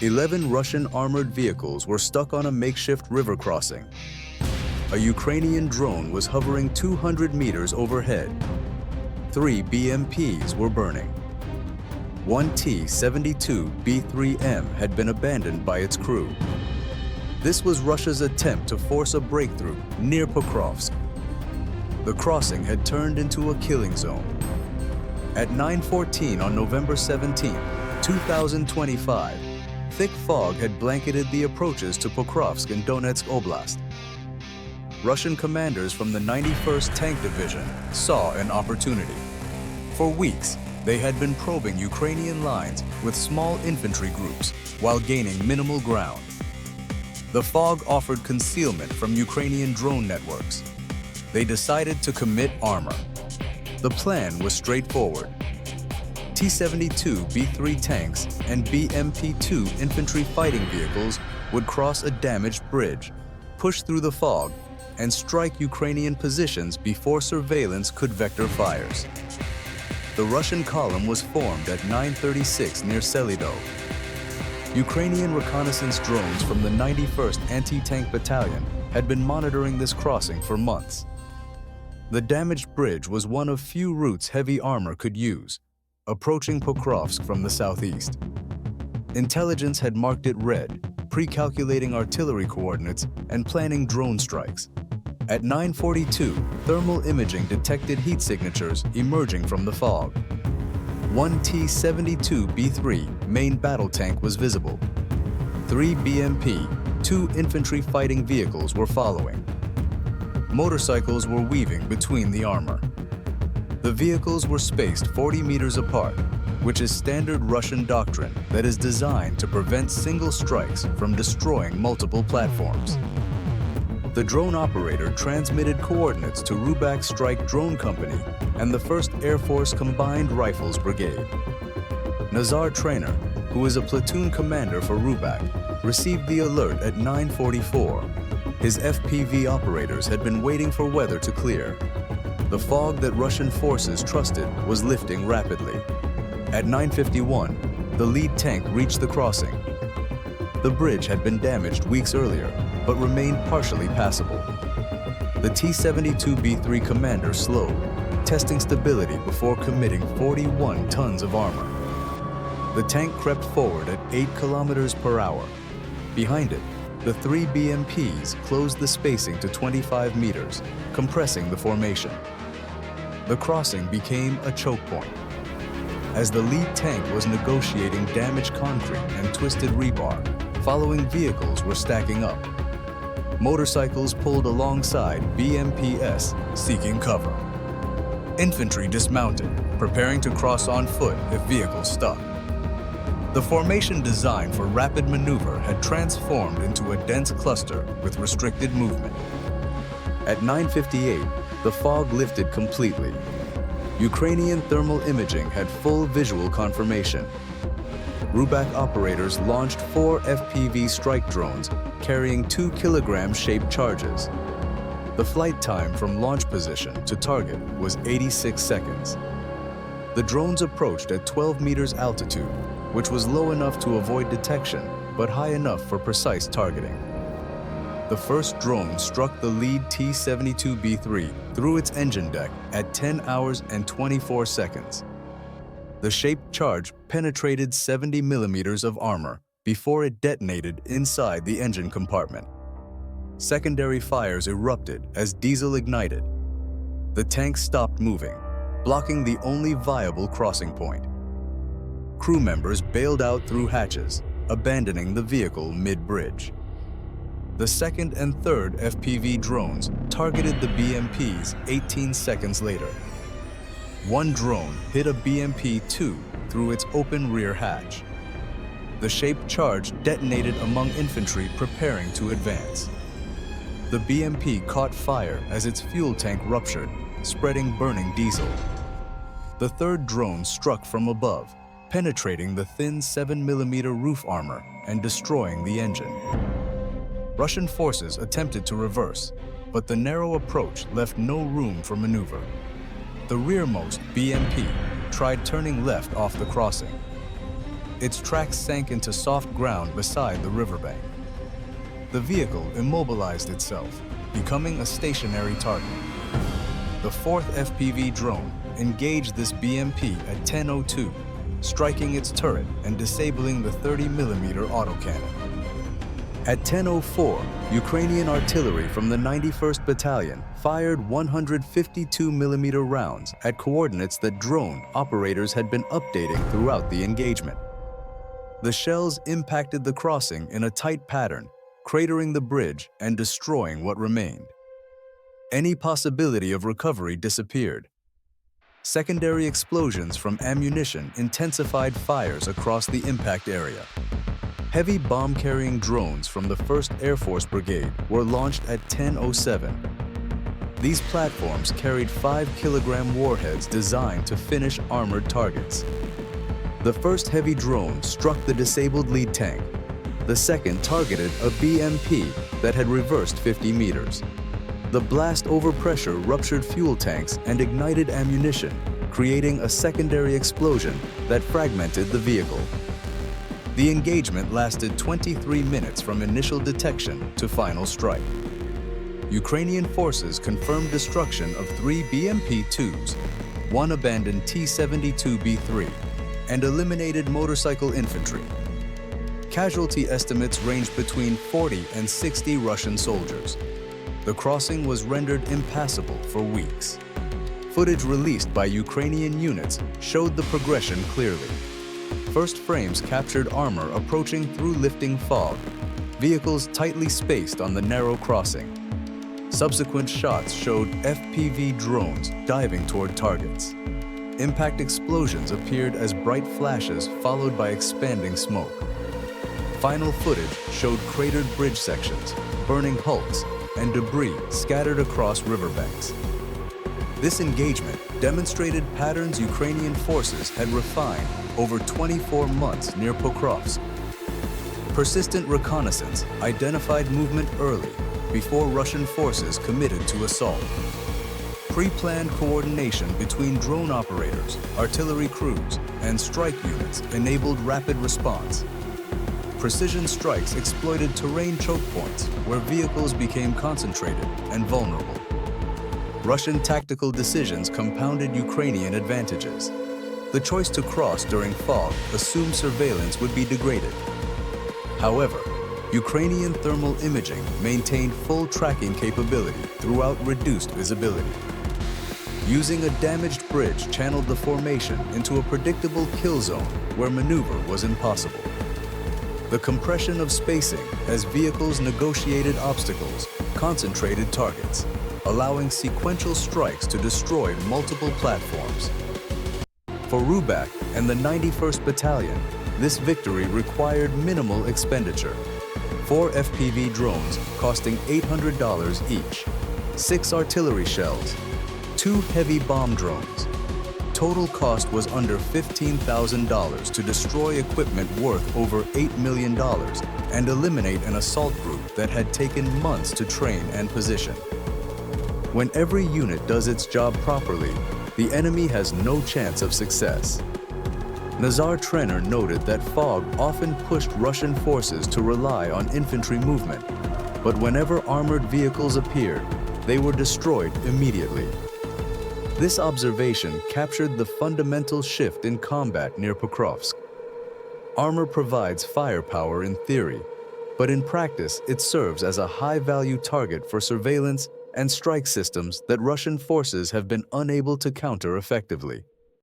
11 Russian armored vehicles were stuck on a makeshift river crossing. A Ukrainian drone was hovering 200 meters overhead. 3 BMPs were burning. One T-72B3M had been abandoned by its crew. This was Russia's attempt to force a breakthrough near Pokrovsk. The crossing had turned into a killing zone. At 9:14 on November 17, 2025, thick fog had blanketed the approaches to Pokrovsk in Donetsk Oblast. Russian commanders from the 91st Tank Division saw an opportunity. For weeks, they had been probing Ukrainian lines with small infantry groups while gaining minimal ground. The fog offered concealment from Ukrainian drone networks. They decided to commit armor. The plan was straightforward. T-72B3 tanks and BMP-2 infantry fighting vehicles would cross a damaged bridge, push through the fog, and strike Ukrainian positions before surveillance could vector fires. The Russian column was formed at 9:36 near Selido. Ukrainian reconnaissance drones from the 91st Anti-Tank Battalion had been monitoring this crossing for months. The damaged bridge was one of few routes heavy armor could use, approaching Pokrovsk from the southeast. Intelligence had marked it red, pre-calculating artillery coordinates and planning drone strikes. At 9:42, thermal imaging detected heat signatures emerging from the fog. One T-72B3 main battle tank was visible. 3 BMP, 2 infantry fighting vehicles were following. Motorcycles were weaving between the armor. The vehicles were spaced 40 meters apart, which is standard Russian doctrine that is designed to prevent single strikes from destroying multiple platforms. The drone operator transmitted coordinates to Rubak Strike Drone Company and the 1st Air Force Combined Rifles Brigade. Nazar Trener, who is a platoon commander for Rubak, received the alert at 9:44. His FPV operators had been waiting for weather to clear. The fog that Russian forces trusted was lifting rapidly. At 9:51, the lead tank reached the crossing. The bridge had been damaged weeks earlier, but remained partially passable. The T-72B3 commander slowed, testing stability before committing 41 tons of armor. The tank crept forward at 8 kilometers per hour. Behind it, the 3 BMPs closed the spacing to 25 meters, compressing the formation. The crossing became a choke point. As the lead tank was negotiating damaged concrete and twisted rebar, following vehicles were stacking up. Motorcycles pulled alongside BMPs seeking cover. Infantry dismounted, preparing to cross on foot if vehicles stuck. The formation designed for rapid maneuver had transformed into a dense cluster with restricted movement. At 9:58, the fog lifted completely. Ukrainian thermal imaging had full visual confirmation. Rubak operators launched 4 FPV strike drones carrying 2-kilogram shaped charges. The flight time from launch position to target was 86 seconds. The drones approached at 12 meters altitude, which was low enough to avoid detection, but high enough for precise targeting. The first drone struck the lead T-72B3 through its engine deck at 10 hours and 24 seconds. The shaped charge penetrated 70 millimeters of armor before it detonated inside the engine compartment. Secondary fires erupted as diesel ignited. The tank stopped moving, blocking the only viable crossing point. Crew members bailed out through hatches, abandoning the vehicle mid-bridge. The second and third FPV drones targeted the BMPs 18 seconds later. One drone hit a BMP-2 through its open rear hatch. The shaped charge detonated among infantry preparing to advance. The BMP caught fire as its fuel tank ruptured, spreading burning diesel. The third drone struck from above, penetrating the thin 7mm roof armor and destroying the engine. Russian forces attempted to reverse, but the narrow approach left no room for maneuver. The rearmost BMP tried turning left off the crossing. its tracks sank into soft ground beside the riverbank. The vehicle immobilized itself, becoming a stationary target. The 4th FPV drone engaged this BMP at 10:02, striking its turret and disabling the 30mm autocannon. At 10:04, Ukrainian artillery from the 91st Battalion fired 152mm rounds at coordinates that drone operators had been updating throughout the engagement. The shells impacted the crossing in a tight pattern, cratering the bridge and destroying what remained. Any possibility of recovery disappeared. Secondary explosions from ammunition intensified fires across the impact area. Heavy bomb-carrying drones from the 1st Air Force Brigade were launched at 10:07. These platforms carried 5-kilogram warheads designed to finish armored targets. The first heavy drone struck the disabled lead tank. The second targeted a BMP that had reversed 50 meters. The blast overpressure ruptured fuel tanks and ignited ammunition, creating a secondary explosion that fragmented the vehicle. The engagement lasted 23 minutes from initial detection to final strike. Ukrainian forces confirmed destruction of 3 BMP-2s, 1 abandoned T-72B3, and eliminated motorcycle infantry. Casualty estimates ranged between 40 and 60 Russian soldiers. The crossing was rendered impassable for weeks. Footage released by Ukrainian units showed the progression clearly. First frames captured armor approaching through lifting fog, vehicles tightly spaced on the narrow crossing. Subsequent shots showed FPV drones diving toward targets. Impact explosions appeared as bright flashes followed by expanding smoke. Final footage showed cratered bridge sections, burning hulks, and debris scattered across riverbanks. This engagement demonstrated patterns Ukrainian forces had refined over 24 months near Pokrovsk. Persistent reconnaissance identified movement early before Russian forces committed to assault. Pre-planned coordination between drone operators, artillery crews, and strike units enabled rapid response. Precision strikes exploited terrain choke points where vehicles became concentrated and vulnerable. Russian tactical decisions compounded Ukrainian advantages. The choice to cross during fog assumed surveillance would be degraded. However, Ukrainian thermal imaging maintained full tracking capability throughout reduced visibility. Using a damaged bridge channeled the formation into a predictable kill zone where maneuver was impossible. The compression of spacing as vehicles negotiated obstacles concentrated targets, allowing sequential strikes to destroy multiple platforms. For Rubak and the 91st Battalion, this victory required minimal expenditure. 4 FPV drones costing $800 each, 6 artillery shells, 2 heavy bomb drones. Total cost was under $15,000 to destroy equipment worth over $8 million and eliminate an assault group that had taken months to train and position. When every unit does its job properly, the enemy has no chance of success. Nazar Trener noted that fog often pushed Russian forces to rely on infantry movement, but whenever armored vehicles appeared, they were destroyed immediately. This observation captured the fundamental shift in combat near Pokrovsk. Armor provides firepower in theory, but in practice it serves as a high-value target for surveillance and strike systems that Russian forces have been unable to counter effectively.